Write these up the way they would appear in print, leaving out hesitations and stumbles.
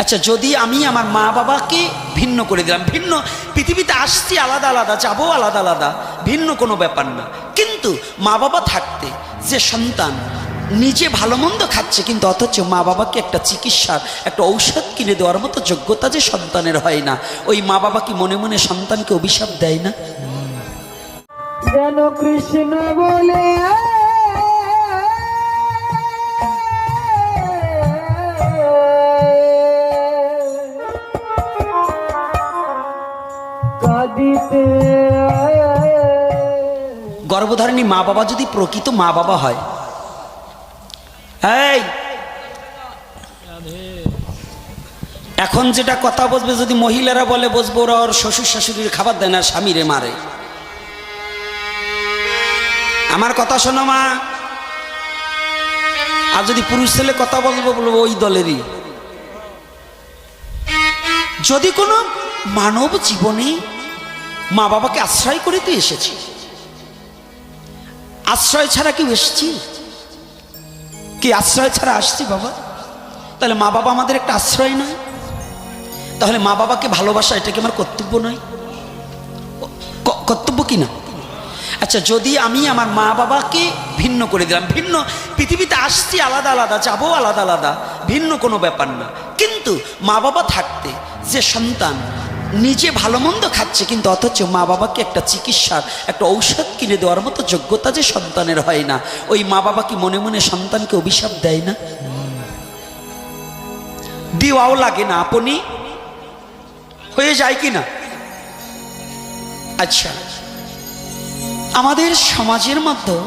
আচ্ছা, যদি আমি আমার মা বাবাকে ভিন্ন করে দিলাম, ভিন্ন পৃথিবীতে আসছি আলাদা আলাদা, যাবো আলাদা আলাদা, ভিন্ন কোনো ব্যাপার না, কিন্তু মা বাবা থাকতে যে সন্তান নিজে ভালো মন্দ খাচ্ছে কিন্তু অথচ মা বাবাকে একটা চিকিৎসার একটা ঔষধ কিনে দেওয়ার মতো যোগ্যতা যে সন্তানের হয় না, ওই মা বাবা কি মনে মনে সন্তানকে অভিশাপ দেয় না? যেন কৃষ্ণ বলে কাঁদিতে। গর্ভধারিণী মা বাবা যদি প্রকৃত মা বাবা হয়, এই এখন যেটা কথা বসবে যদি মহিলারা বলে বসবো, ওরা ওর শ্বশুর শাশুড়ির খাবার দেয় না, স্বামীরে মারে। আমার কথা শোনো মা, আর যদি পুরুষ ছেলে কথা বলবো বলবো ওই দলেরই। যদি কোনো মানব জীবনে মা বাবাকে আশ্রয় করে তো এসেছি, আশ্রয় ছাড়া কেউ এসেছি কি? আশ্রয় ছাড়া আসছি বাবা? তাহলে মা বাবা আমাদের একটা আশ্রয় নয়? তাহলে মা বাবাকে ভালোবাসা এটা কি আমার কর্তব্য নয়? কর্তব্য কি না? আচ্ছা, যদি আমি আমার মা বাবাকে ভিন্ন করে দিলাম, ভিন্ন পৃথিবীতে আসছি আলাদা আলাদা, যাবো আলাদা আলাদা, ভিন্ন কোনো ব্যাপার না, কিন্তু মা বাবা থাকতে যে সন্তান নিজে ভালো মন্দ খাচ্ছে কিন্তু অথচ মা বাবাকে একটা চিকিৎসার একটা ঔষধ কিনে দেওয়ার মতো যোগ্যতা যে সন্তানের হয় না, ওই মা বাবা কি মনে মনে সন্তানকে অভিশাপ দেয় না? দিওয়াও লাগে না, আপনি হয়ে যায় কি না? আচ্ছা, আমাদের সমাজের মধ্যে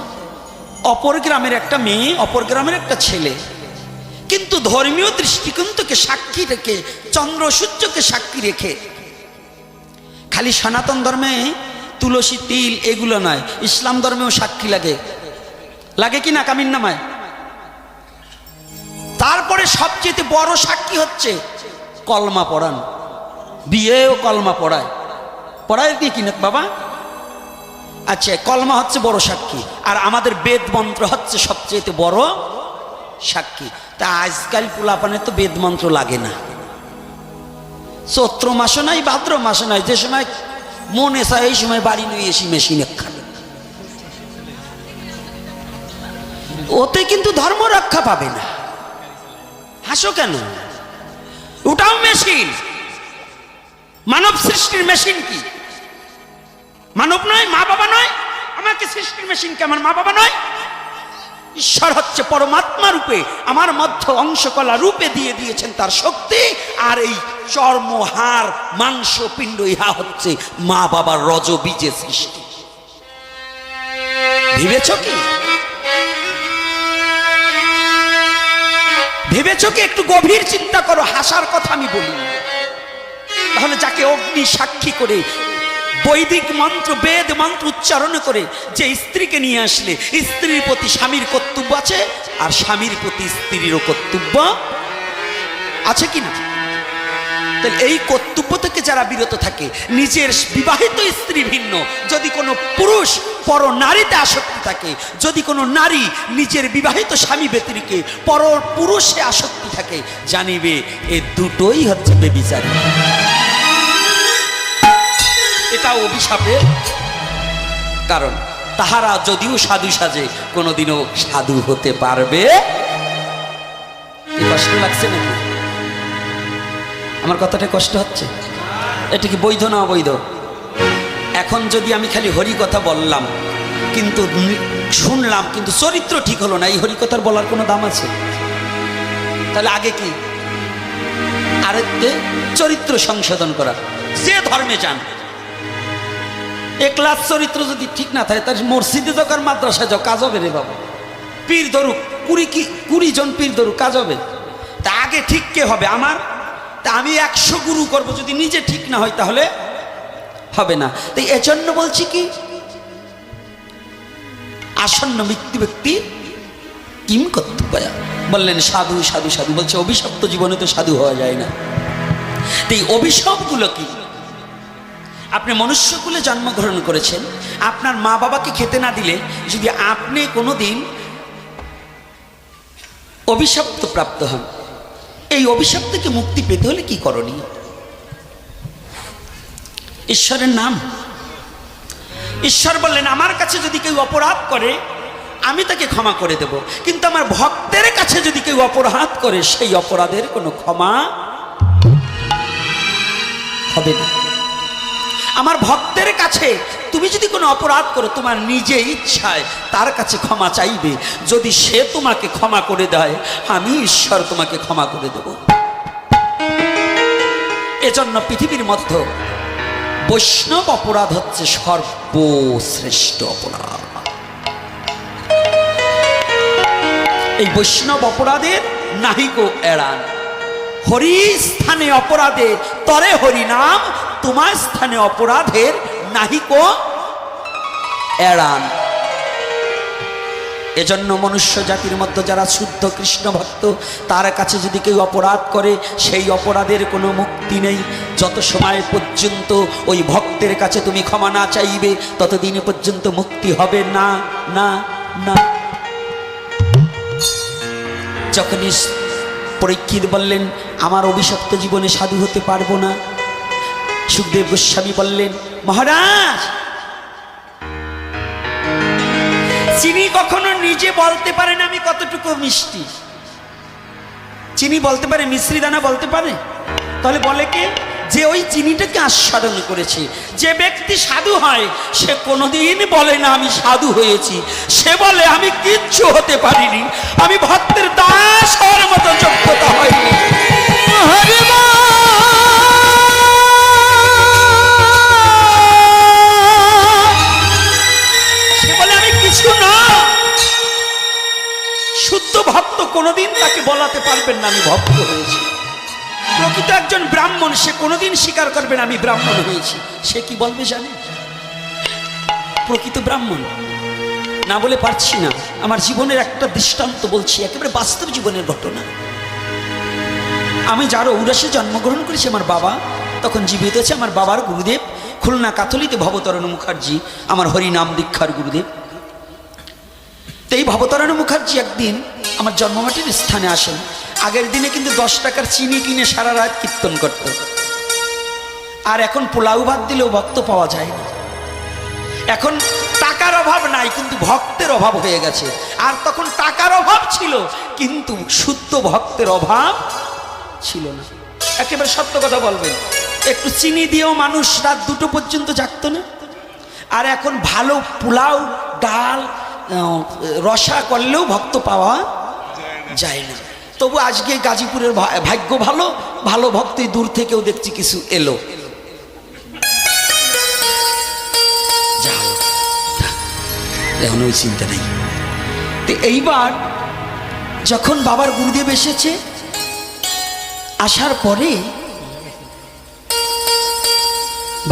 অপর গ্রামের একটা মেয়ে, অপর গ্রামের একটা ছেলে, কিন্তু ধর্মীয় দৃষ্টিকোণ থেকে সাক্ষী রেখে, চন্দ্র সূর্যকে সাক্ষী রেখে, খালি সনাতন ধর্মে তুলসী তিল এগুলো নয়, ইসলাম ধর্মেও সাক্ষী লাগে, লাগে কি না কামিন নামায়? তারপরে সবচেয়ে বড় সাক্ষী হচ্ছে কলমা পড়ান, বিয়েও কলমা পড়ায়, পড়ায় কি না বাবা? আচ্ছা, কলমা হচ্ছে বড় সাক্ষী, আর আমাদের বেদ মন্ত্র হচ্ছে সবচেয়ে বড় সাক্ষী। তা আজকাল পোলাপানে তো বেদ মন্ত্র লাগে না, চৈত্র মাসও নাই, ভাদ্র মাসও নাই, যে সময় মনে চায় এই সময় বাড়ি নিয়ে এসি মেশিনে খাবে, ওতে কিন্তু ধর্ম রক্ষা পাবে না। হাসো কেন? ওটাও মেশিন, মানব সৃষ্টির মেশিন। কি মানব নয়? মা বাবা নয়? আমাকে সৃষ্টির মেশিন কে আমার মা বাবা নয়? ঈশ্বর হচ্ছে পরমাত্মা রূপে আমার মধ্যে অংশকলা রূপে দিয়ে দিয়েছেন তার শক্তি, আর এই চর্ম হাড় মাংস পিণ্ড ইহা হচ্ছে মা বাবার রজ বীজে সৃষ্টি। ভেবেছ কি? ভেবেছ কি? একটু গভীর চিন্তা করো। হাসার কথা আমি বলি, তাহলে যাকে অগ্নি সাক্ষী করে বৈদিক মন্ত্র বেদ মন্ত্র উচ্চারণ করে যে স্ত্রীকে নিয়ে আসলে স্ত্রীর প্রতি স্বামীর কর্তব্য আছে, আর স্বামীর প্রতি স্ত্রীরও কর্তব্য আছে কিনা? তাহলে এই কর্তব্য থেকে যারা বিরত থাকে, নিজের বিবাহিত স্ত্রী ভিন্ন, যদি কোনো পুরুষ পর নারীতে আসক্তি থাকে, যদি কোনো নারী নিজের বিবাহিত স্বামী ব্যতিরিকে পর পুরুষে আসক্তি থাকে, জানিবে এ দুটোই হচ্ছে বেবিচারী। এটা অভিশাপের কারণ। তাহারা যদিও সাধু সাজে কোনোদিনও সাধু হতে পারবে। কষ্ট লাগছে নাকি? আমার কথাটা কষ্ট হচ্ছে? এটা কি বৈধ না অবৈধ? এখন যদি আমি খালি হরি কথা বললাম কিন্তু শুনলাম কিন্তু চরিত্র ঠিক হলো না, এই হরি কথার বলার কোনো দাম আছে? তাহলে আগে কি? আরে চরিত্র সংশোধন করা। যে ধর্মে যান, একলাস চরিত্র যদি ঠিক না থাকে, তার মসজিদে যাও আর মাদ্রাসায় যাও, কাজ হবে রে বাবা। পীর ধরুক 20 জন পীর ধরুক, কাজ হবে? তা আগে ঠিক কে হবে? আমার। তা আমি 100 গুরু করব, যদি নিজে ঠিক না হয় তাহলে হবে না। তাই এজন্য বলছি কি, আসন্ন মৃত্যু ব্যক্তি কিম কর্তব্য বললেন সাধু সাধু সাধু, বলছে অভিশপ্ত জীবনে তো সাধু হওয়া যায় না। তাই অভিশাপগুলো কি? আপনি মনুষ্যকুলে জন্মগ্রহণ করেছেন, আপনার মা বাবাকে খেতে না দিলে যদি আপনি কোনোদিন অভিশপ্ত প্রাপ্ত হন, এই অভিশাপ থেকে মুক্তি পেতে হলে কি করণীয়? ঈশ্বরের নাম। ঈশ্বর বললেন, আমার কাছে যদি কেউ অপরাধ করে আমি তাকে ক্ষমা করে দেব, কিন্তু আমার ভক্তের কাছে যদি কেউ অপরাধ করে সেই অপরাধের কোনো ক্ষমা হবে না। আমার ভক্তের কাছে তুমি যদি কোনো অপরাধ করো, তোমার নিজে ইচ্ছায় তার কাছে ক্ষমা চাইবে, যদি সে তোমাকে ক্ষমা করে দেয় আমি ঈশ্বর তোমাকে ক্ষমা করে দেব। এজন্য পৃথিবীর মধ্যে বৈষ্ণব অপরাধ হচ্ছে সর্বশ্রেষ্ঠ অপরাধ। এই বৈষ্ণব অপরাধের নাহিকো এড়ান। হরি স্থানে অপরাধে তরে হরি নাম, তোমার স্থানে অপরাধের নাহিকো এড়ান। এজন্য মনুষ্য জাতির মধ্যে যারা শুদ্ধ কৃষ্ণ ভক্ত, তার কাছে যদি কেউ অপরাধ করে সেই অপরাধের কোনো মুক্তি নেই। যত সময় পর্যন্ত ওই ভক্তের কাছে তুমি ক্ষমা না চাইবে ততদিন পর্যন্ত মুক্তি হবে না না না। যখনই পরীক্ষিত বললেন আমার অভিশপ্ত জীবনে সাধু হতে পারবো না, সুখদেব গোস্বামী বললেন, মহারাজ চিনি কখনো নিজে বলতে পারে না আমি কতটুকু মিষ্টি। চিনি বলতে পারে, মিশ্রি দানা বলতে পারে? তাহলে বলে কে? যে ওই চিনিটাকে আস্বাদন করেছে। যে ব্যক্তি সাধু হয় সে কোনোদিন বলে না আমি সাধু হয়েছি, সে বলে আমি কিচ্ছু হতে পারিনি, আমি ভক্তের দাস হওয়ার মতো যোগ্যতা হয়নি। সে বলে আমি কিছু না। শুদ্ধ ভক্ত কোনোদিন তাকে বলাতে পারবেন না আমি ভক্ত হয়েছি। প্রকৃত একজন ব্রাহ্মণ সে কোনোদিন স্বীকার করবে না আমি ব্রাহ্মণ হয়েছি। সে কি বলবে জানে? প্রকৃত ব্রাহ্মণ না বলে পারছি না। আমার জীবনের একটা দৃষ্টান্ত বলছি, একেবারে বাস্তব জীবনের ঘটনা। আমি যার ঔরাসে জন্মগ্রহণ করেছি, আমার বাবা তখন জীবিত আছে। আমার বাবার গুরুদেব খুলনা কাথলিতে ভবতারণ মুখার্জি, আমার হরিনাম দীক্ষার গুরুদেব। তো এই ভবতারণ মুখার্জি একদিন আমার জন্মমাটির স্থানে আসেন। আগের দিনে কিন্তু 10 টাকার চিনি কিনে সারা রাত কীর্তন করত, আর এখন পোলাও ভাত দিলেও ভক্ত পাওয়া যায় না। এখন টাকার অভাব নাই কিন্তু ভক্তের অভাব হয়ে গেছে। আর তখন টাকার অভাব ছিল কিন্তু শুদ্ধ ভক্তের অভাব ছিল না। একেবারে সত্য কথা বলবেন, একটু চিনি দিয়েও মানুষ রাত 2টো পর্যন্ত জাগত না। আর এখন ভালো পোলাও ডাল রসা করলেও ভক্ত পাওয়া যায় না। তবু আজকে গাজীপুরের ভাগ্য ভালো, ভালো ভক্তই দূর থেকেও দেখছি কিছু এলো। এখন ওই চিন্তা নেই। তো এইবার যখন বাবার গুরুদেব এসেছে, আসার পরে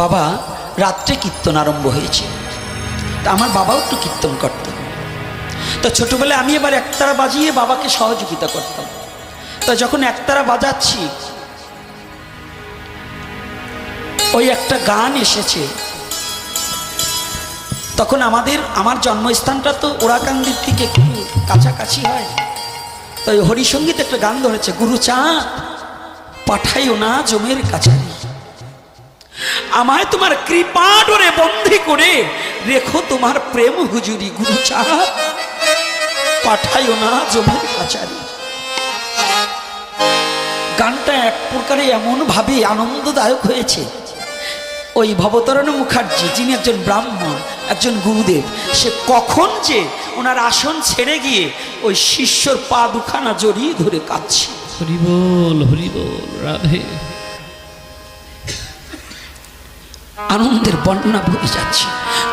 বাবা রাত্রে কীর্তন আরম্ভ হয়েছে। তা আমার বাবাও একটু কীর্তন করত। তো ছোটবেলায় আমি এবার একতারা বাজিয়ে বাবাকে সহযোগিতা করতাম। তো যখন একতারা বাজাচ্ছি, ওই একটা গান এসেছে। তখন আমার জন্মস্থানটা তো ওরাকান্দির থেকে একটু কাছাকাছি হয়। তো ওই হরিসঙ্গীত একটা গান ধরেছে, গুরুচাঁদ পাঠাইও না জমের কাছারি, আমায় তোমার কৃপা ডোরে বন্দী করে রেখো তোমার প্রেম হুজুরি, গুরুচাঁদ পাঠাইও না জমের কাছারি। গানটা এক প্রকারে এমন ভাবে আনন্দদায়ক হয়েছে। ওই ভবতারণ মুখার্জি যিনি একজন ব্রাহ্মণ, একজন গুরুদেব, সে কখন যে ওনার আসন ছেড়ে গিয়ে ওই শিষ্যর পা দুখানা জড়িয়ে ধরে কাঁদছে। হরিবোল হরিবোল রাধে। আনন্দের বন্যা বয়ে যাচ্ছে।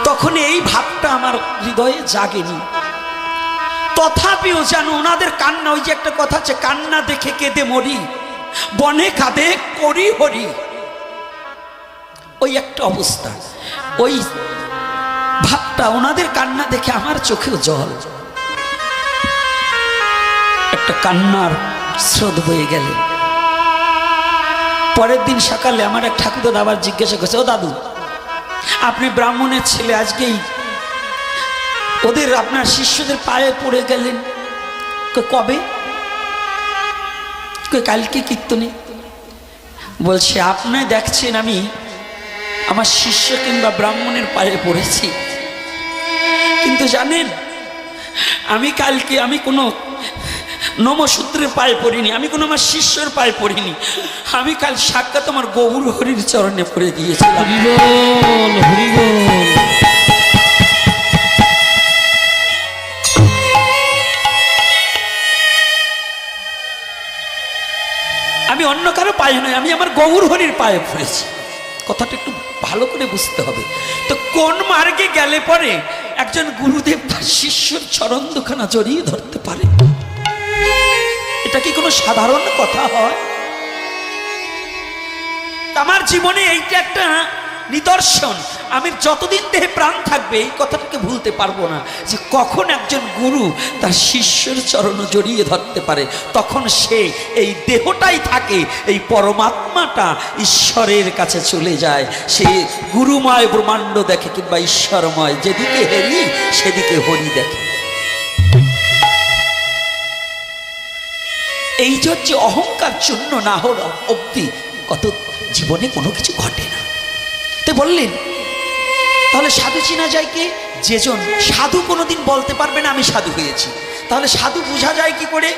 তখন এই ভাবটা আমার হৃদয়ে জাগেনি। তথাপিও যেন ওনাদের কান্না, ওই যে একটা কথা আছে, কান্না দেখে কেঁদে মরি, বনে কাঁদে করি হরি, ওই একটা অবস্থা। ওই ভাবটা, ওনাদের কান্না দেখে আমার চোখেও জল, একটা কান্নার স্রোত বয়ে গেল। পরের দিন সকালে আমার এক ঠাকুরদা আবার জিজ্ঞাসা করছে, ও দাদু আপনি ব্রাহ্মণের ছেলে, আজকেই ওদের আপনার শিষ্যদের পায়ে পড়ে গেলেন, কবে? কালকে কীর্তনে বলছে, আপনি দেখছেন আমি আমার শিষ্য কিংবা ব্রাহ্মণের পায়ে পড়েছি, কিন্তু জানেন আমি কালকে আমি কোনো নমসূত্রের পায়ে পড়িনি, আমি কোনো আমার শিষ্যর পায়ে পড়িনি, আমি কাল সাক্ষাৎ আমার গৌর হরির চরণে পড়ে দিয়েছিলাম। হরি বল, হরি বল। আমি অন্য কারো পায়ে নয়, আমি আমার গৌর হরির পায়ে পড়েছি। কথাটা একটু ভালো করে বুঝতে হবে। তো কোন মার্গে গেলে পরে একজন গুরুদেব তার শিষ্যর চরণ দুখানা জড়িয়ে ধরতে পারে? এটা কি কোনো সাধারণ কথা হয়? আমার জীবনে এইটা একটা নিদর্শন। আমি যতদিন দেহে প্রাণ থাকবে এই কথাটাকে ভুলতে পারবো না, যে কখন একজন গুরু তার শিষ্যের চরণ জড়িয়ে ধরতে পারে। তখন সে এই দেহটাই থাকে, এই পরমাত্মাটা ঈশ্বরের কাছে চলে যায়। সে গুরুময় ব্রহ্মাণ্ড দেখে কিংবা ঈশ্বরময়, যেদিকে হেরি সেদিকে হরি দেখে। এই যে হচ্ছে অহংকার চূর্ণ না হল অব্দি কত জীবনে কোনো কিছু ঘটে না। তো বললেন তাহলে সাধু চিনা যায় কি? যেজন সাধু কোনোদিন বলতে পারবে না আমি সাধু হয়েছি, তাহলে সাধু বোঝা যায় কি করে?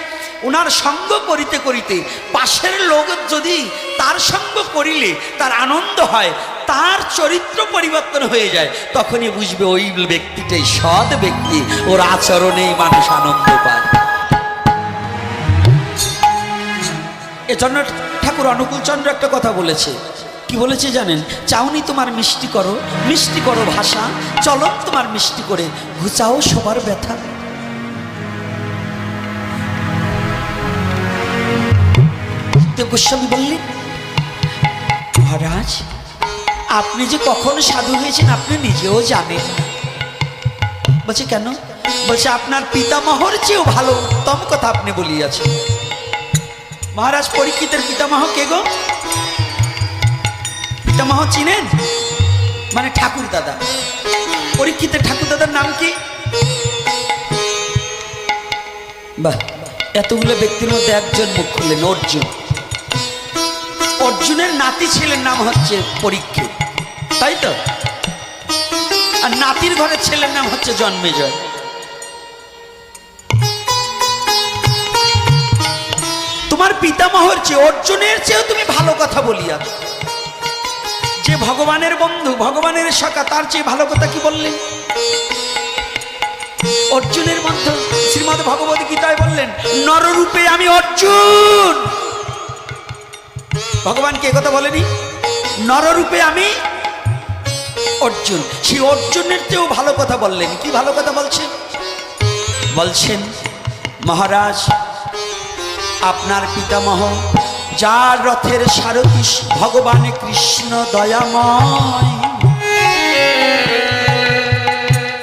ওনার সঙ্গ করিতে করিতে পাশের লোক যদি তার সঙ্গ করিলে তার আনন্দ হয়, তার চরিত্র পরিবর্তন হয়ে যায়, তখনই বুঝবে ওই ব্যক্তিটাই সৎ ব্যক্তি, ওর আচরণেই মানুষ আনন্দ পায়। এজন্য ঠাকুর অনুকূলচন্দ্র একটা কথা বলেছে। কি বলেছে জানেন? চাউনি তোমার মিষ্টি করো ভাষা, চলন তোমার মিষ্টি করে ঘুচাও সবার ব্যথা। দেব গোস্বামী বললেন, মহারাজ আপনি যে কখন সাধু হয়েছেন আপনি নিজেও জানেন। বলছে কেন? বলছে আপনার পিতামহর চেয়েও ভালো উত্তম কথা আপনি বলিয়াছেন। মহারাজ পরীক্ষিতের পিতামহ কে গো? পিতামহ চিনেন? মানে ঠাকুর দাদা। পরীক্ষিতের ঠাকুর দাদার নাম কি? বাহ, এতগুলো ব্যক্তির মধ্যে একজন মুখ খুললেন, অর্জুন। অর্জুনের নাতি ছেলের নাম হচ্ছে পরীক্ষিত, তাই তো? আর নাতির ঘরের ছেলের নাম হচ্ছে জন্মেজয়। তোমার পিতামহর চেয়ে অর্জুনের চেয়েও তুমি ভালো কথা বলিয়া, যে ভগবানের বন্ধু ভগবানের সখা তার চেয়ে ভালো কথা কি বললেন? অর্জুনের বন্ধু শ্রীমদ্ ভগবত গীতায় বললেন, নররূপে আমি অর্জুন। ভগবান কে কথা বলেনি? নররূপে আমি অর্জুন। সেই অর্জুনের চেয়েও ভালো কথা বললেন। কি ভালো কথা বলছেন? বলছেন, মহারাজ আপনার পিতামহ যার রথের সারথি ভগবান কৃষ্ণ দয়াময়,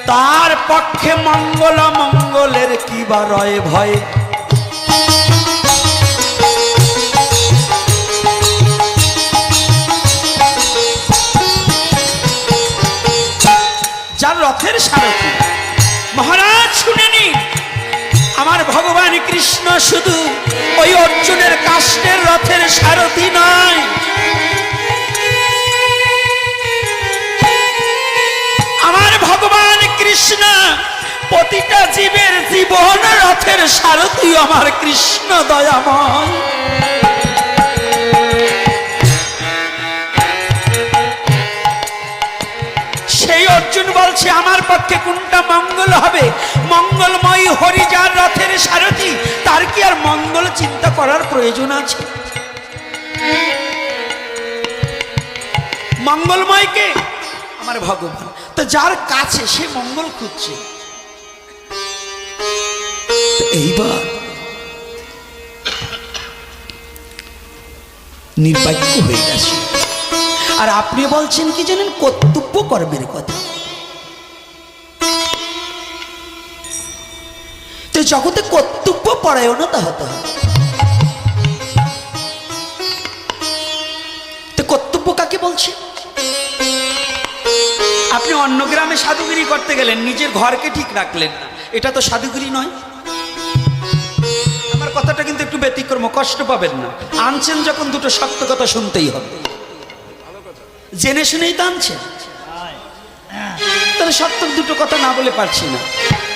তার পক্ষে মঙ্গল মঙ্গলের কি বা রয় ভয়। যার রথের সারথি, মহারাজ শুনে নিন, আমার ভগবান কৃষ্ণ শুধু ওই অর্জুনের কাষ্টের রথের সারথি নয়, আমার ভগবান কৃষ্ণ প্রতিটা জীবের জীবন রথের সারথি আমার কৃষ্ণ দয়াময়। সেই অর্জুন বলছে আমার পক্ষে কোনটা মঙ্গল হবে? মঙ্গলময় হরি যার রথের সারথি, তার কি আর মঙ্গল চিন্তা করার প্রয়োজন আছে? মঙ্গলময় কে? আমার ভগবান। তো যার কাছে সে মঙ্গল খুঁজছে। এইবার নির্বাক্য হয়ে গেছে। আর আপনি বলছেন কি জানেন? কর্তব্য কর্মের কথা। তো জগতে কর্তব্য পরায়ণতা হতে হয়। তো কর্তব্য কাকে বলছে? আপনি অন্য গ্রামে সাধুগিরি করতে গেলেন, নিজের ঘরকে ঠিক রাখলেন না, এটা তো সাধুগিরি নয়। আমার কথাটা কিন্তু একটু ব্যতিক্রম, কষ্ট পাবেন না। আনছেন যখন দুটো শক্ত কথা শুনতেই হবে, জেনে শুনেই তো আনছেন, তাহলে শক্ত দুটো কথা না বলে পারছি না।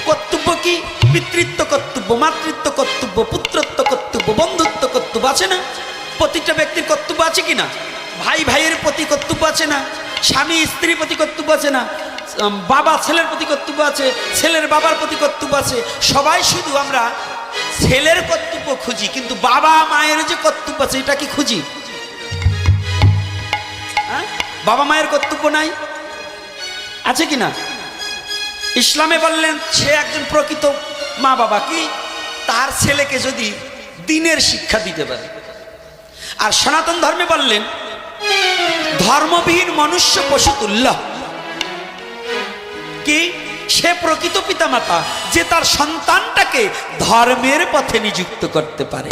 কর্তব্য কি? পিতৃত্ব কর্তব্য, মাতৃত্ব কর্তব্য, পুত্রত্ব কর্তব্য, বন্ধুত্ব কর্তব্য আছে না? প্রতিটা ব্যক্তির কর্তব্য আছে কি না? ভাই ভাইয়ের প্রতি কর্তব্য আছে না? স্বামী স্ত্রীর প্রতি কর্তব্য আছে না? বাবা ছেলের প্রতি কর্তব্য আছে, ছেলের বাবার প্রতি কর্তব্য আছে। সবাই শুধু আমরা ছেলের কর্তব্য খুঁজি, কিন্তু বাবা মায়ের যে কর্তব্য আছে এটা কি খুঁজি? হ্যাঁ, বাবা মায়ের কর্তব্য নাই, আছে কি না? ইসলামে বললেন সে একজন প্রকৃত মা বাবা কি তার ছেলেকে যদি দ্বীনের শিক্ষা দিতে পারে। আর সনাতন ধর্মে বললেন ধর্মবিহীন মনুষ্য পশু তুল্য, কি সে প্রকৃত পিতামাতা যে তার সন্তানটাকে ধর্মের পথে নিযুক্ত করতে পারে।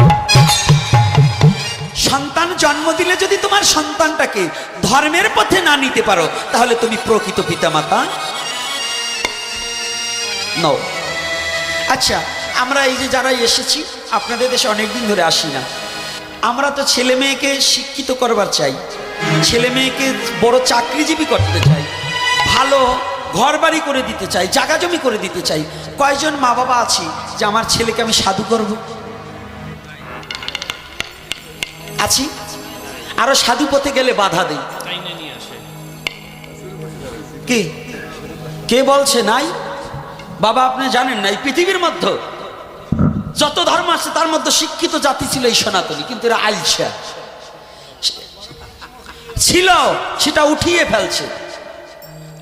সন্তান জন্ম দিলে যদি তোমার সন্তানটাকে ধর্মের পথে না নিতে পারো, তাহলে তুমি প্রকৃত পিতামাতা নও। আচ্ছা, আমরা এই যে যারা এসেছি, আপনাদের দেশে অনেকদিন ধরে আসি না, আমরা তো ছেলে মেয়েকে শিক্ষিত করবার চাই, ছেলে মেয়েকে বড় চাকরিজীবী করতে চাই, ভালো ঘর বাড়ি করে দিতে চাই, জায়গা জমি করে দিতে চাই। কয়জন মা বাবা আছি যে আমার ছেলেকে আমি সাধু করব? আছি? আরো সাধু পথে গেলে বাধা দেই। কি কে বলছে নাই? বাবা আপনি জানেন না, এই পৃথিবীর মধ্যে যত ধর্ম আছে তার মধ্যে শিক্ষিত জাতি ছিল এই সনাতনী, কিন্তু এরা আলসা ছিল, সেটা উঠিয়ে ফেলছে।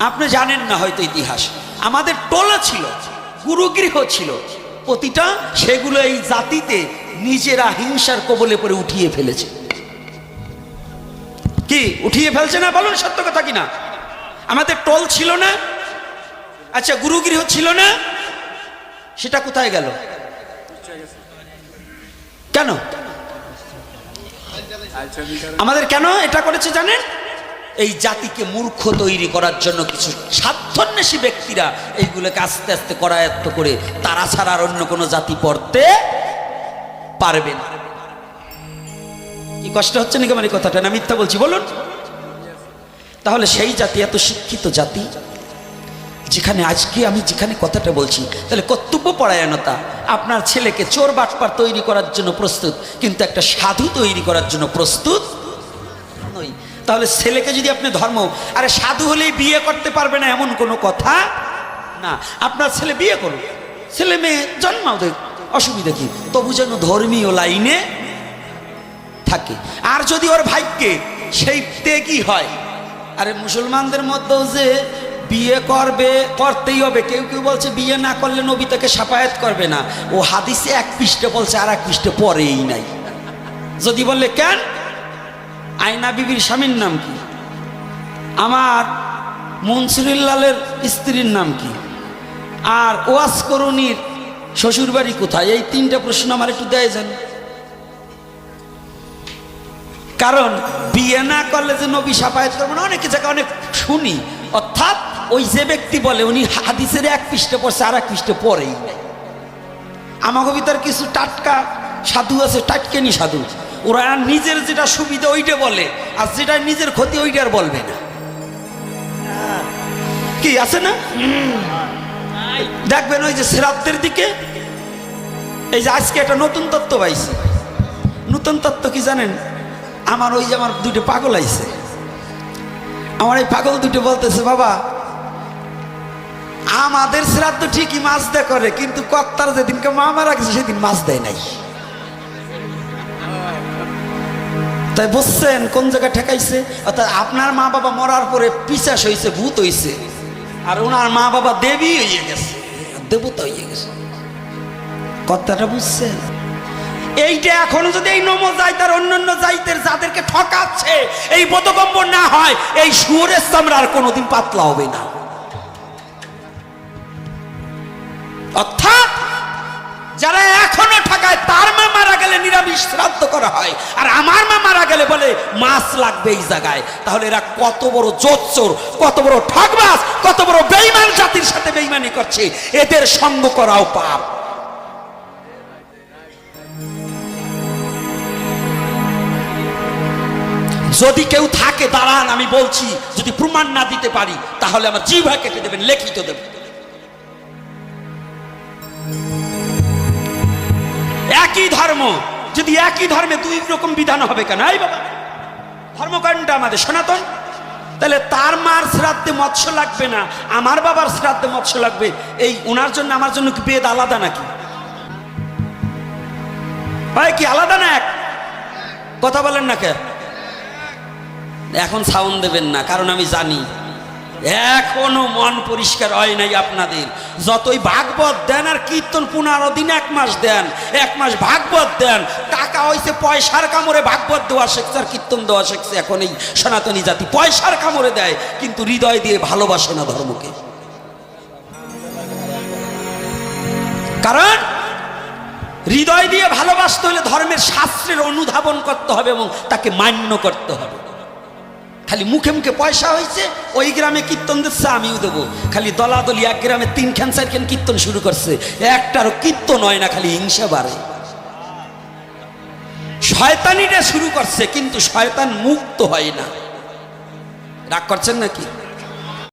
আপনি জানেন না হয়তো ইতিহাস, আমাদের টোলা ছিল, গুরুগৃহ ছিল, প্রতিটা সেগুলো এই জাতিতে নিজেরা হিংসার কবলে পড়ে উঠিয়ে ফেলেছে। কি উঠিয়ে ফেলছে না? বলুন সত্য কথা কিনা? আমাদের টোল ছিল না? আচ্ছা, গুরুগৃহ ছিল না? সেটা কোথায় গেল? কেন আমাদের কেন এটা করেছে জানেন? এই জাতিকে মূর্খ তৈরি করার জন্য কিছু স্বার্থান্বেষী ব্যক্তিরা এইগুলোকে আস্তে আস্তে করায়ত্ত করে তারা ছাড়া আর অন্য কোনো জাতি পড়তে পারবে না। কি কষ্ট হচ্ছে নাকি আমার এই কথাটা? না মিথ্যা বলছি? বলুন। তাহলে সেই জাতি এত শিক্ষিত জাতি, যেখানে আজকে আমি যেখানে কথাটা বলছি, তাহলে কর্তব্য পরায়ণতা আপনার ছেলেকে চোর বাটপার তৈরি করার জন্য প্রস্তুত, কিন্তু একটা সাধু তৈরি করার জন্য প্রস্তুত নই। তাহলে ছেলেকে যদি আপনি ধর্ম, আরে সাধু হলেই বিয়ে করতে পারবে না এমন কোনো কথা না। আপনার ছেলে বিয়ে করুন, ছেলে মেয়ে জন্মাও, দেখ অসুবিধা কি, তবু যেন ধর্মীয় লাইনে থাকে। আর যদি ওর ভাগ্যে সেই ত্যাগী হয়, আরে মুসলমানদের মধ্যেও যে বিয়ে করবে, করতেই হবে, কেউ কেউ বলছে বিয়ে না করলে নবী তাকে শাফায়াত করবে না, ও হাদিসে এক পৃষ্ঠে বলছে আর এক পৃষ্ঠে পরেই নাই। যদি বললে কেন, আয়না বিবির স্বামীর নাম কি, আমার মনসুরুল্লালের স্ত্রীর নাম কি, আর ওয়াস করুনির শ্বশুর বাড়ি কোথায়, এই তিনটা প্রশ্ন আমার একটু দেয় যান। কারণ বিয়ে না করলে যে নবী শাফায়াত করবে না, অনেকে জায়গায় অনেক শুনি, অর্থাৎ ওই যে ব্যক্তি বলে উনি হাদিসের এক পৃষ্ঠে পড়ছে আর এক পৃষ্ঠে পরেই নাই। আমাকে ভিতর কিছু টাটকা সাধু আছে, টাটকেনি সাধু, ওরা নিজের যেটা সুবিধা ওইটা বলে, আর যেটা নিজের ক্ষতি ওইটা আর বলবে না। কি আছে না? দেখবেন ওই যে শ্রাদ্ধের দিকে, এই যে আজকে একটা নতুন তত্ত্ব পাইছি। নতুন তত্ত্ব কি জানেন? আমার ওই যে আমার দুটো পাগল আইছে, আমার এই পাগল দুটো বলতেছে, বাবা আমাদের শ্রাদ্ধ ঠিকই মাছ দেয় করে, কিন্তু কর্তার যেদিনকে মা মারা গেছে সেদিন মাছ দেয় নাই। তাই বুঝছেন কোন জায়গায় ঠেকাইছে? অর্থাৎ আপনার মা বাবা মরার পরে পিশাচ হয়েছে, ভূত হয়েছে, আর ওনার মা বাবা দেবী হয়ে গেছে, দেবতা হয়ে গেছে। কথাটা বুঝছেন? এইটা এখনো যদি এই নম জাইতার অন্যান্য জাইতের যাদেরকে ঠকাচ্ছে এই বোধগম্য না হয়, এই শুয়োরের চামড়া আর কোনোদিন পাতলা হবে না। অর্থাৎ যারা এখনো ঠকায়, তার মা মারা গেলে নিরামিষ শ্রাদ্ধ করা হয়, আর আমার মা মারা গেলে বলে মাছ লাগবে এই জায়গায়। তাহলে এরা কত বড় জোচ্চোর, কত বড় ঠকবাজ, কত বড় বেঈমান জাতির সাথে বেঈমানি করছে, এদের সঙ্গ করাও পাপ। যদি কেউ থাকে দাঁড়ান, আমি বলছি, যদি প্রমাণ না দিতে পারি তাহলে আমার জিহ্বা কেটে দেবেন, লিখিত দেবেন। একই ধর্ম, যদি একই ধর্মে দুই রকম বিধান হবে কেন? এই বাবা, ধর্মকাণ্ডটা আমাদের সনাতন, তাহলে তার মার শ্রাদ্ধে মৎস্য লাগবে না, আমার বাবার শ্রাদ্ধে মৎস্য লাগবে, এই ওনার জন্য আমার জন্য কি বেদ আলাদা নাকি? ভাই কি আলাদা না? এক কথা বলেন না কে? এখন সাউন্ড দেবেন না, কারণ আমি জানি এখনো মন পরিষ্কার হয় নাই আপনাদের। যতই ভাগবত দেন আর কীর্তন 15 দিন 1 মাস দেন, 1 মাস ভাগবত দেন, টাকা হয়েছে পয়সার কামড়ে ভাগবত দেওয়া শিখছে আর কীর্তন দেওয়া শিখছে। এখন এই সনাতনী জাতি পয়সার কামড়ে দেয়, কিন্তু হৃদয় দিয়ে ভালোবাসে না ধর্মকে। কারণ হৃদয় দিয়ে ভালোবাসতে হলে ধর্মের শাস্ত্রের অনুধাবন করতে হবে এবং তাকে মান্য করতে হবে। খালি মুখে মুখে পয়সা হয়েছে, ওই গ্রামে কীর্তন দিচ্ছে আমিও দেবো, খালি দলাদলি এক গ্রামে 3 খান 4 খান কীর্তন শুরু করছে, একটারও কীর্তন হয় না, খালি হিংসা বাড়ে। শয়তানিটা শুরু করছে, কিন্তু শয়তান মুক্ত হয় না। রাগ করছেন নাকি?